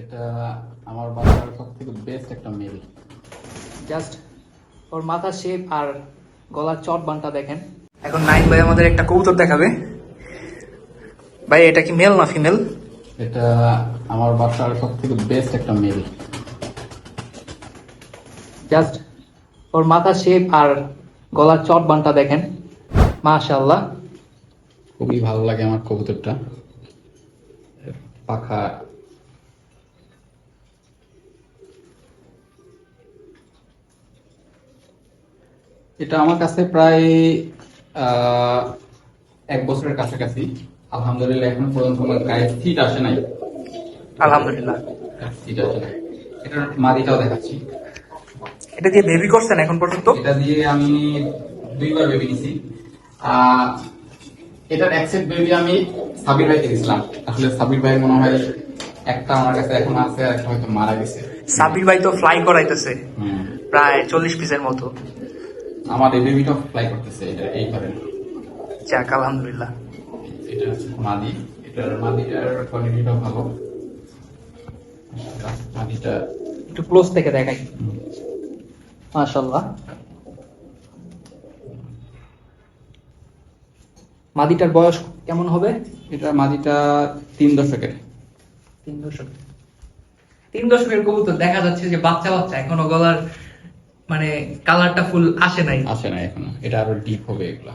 এটা আমার বাসার সব থেকে বেস্ট একটা মেল। জাস্ট ওর মাথার শেপ আর গলার চট বানটা দেখেন। এখন নাইন ভাই আমাদের একটা কবুতর দেখাবে। ভাই এটা কি মেল না ফিমেল? এটা আমার বাসার সব থেকে বেস্ট একটা মেল। জাস্ট ওর মাথার শেপ আর গলার চট বানটা দেখেন, মাশাআল্লাহ। খুবই ভালো লাগে আমার কবুতরটা। পাখা এটা আমার কাছে প্রায় 1 বছরের কাছাকাছি। আলহামদুলিল্লাহ এখন পর্যন্ত আমার গায়ে সিট আসে নাই। আলহামদুলিল্লাহ। সিট আসে নাই। এটার মাদিটাও দেখাচ্ছি। এটা দিয়ে বেবি করছেন এখন পর্যন্ত? এটা দিয়ে আমি 2বার বেবি নিছি। এটার অ্যাকসেপ্ট বেবি আমি সাবির ভাইকে দিয়েছিলাম। আসলে সাবির ভাই মনে হয় একটা আমার কাছে এখন আছে, আর একটা হয়তো মারা গেছে। সাবির ভাই তো ফ্লাই করাইতেছে হুম। প্রায় 40 পিসের মতো। আমার এই বেবিটাও ফ্লাই করতেছে এটা এইভাবে। যাক আলহামদুলিল্লাহ। এটা হচ্ছে মাদি। এটার মাদিটার কোয়ালিটিটাও ভালো। মাদিটা একটু ক্লোজ থেকে দেখাই, মাশাআল্লাহ। মাদিটার বয়স কেমন হবে? এটা মাদিটা 3 দশকের। 3 দশক। 3 দশকের কবুতর দেখা যাচ্ছে যে বাচ্চা বাচ্চা, এখনো গলার মানে কালারটা ফুল আসে নাই। আসে না এখনো, এটা আরো ডিপ হবে এগুলা।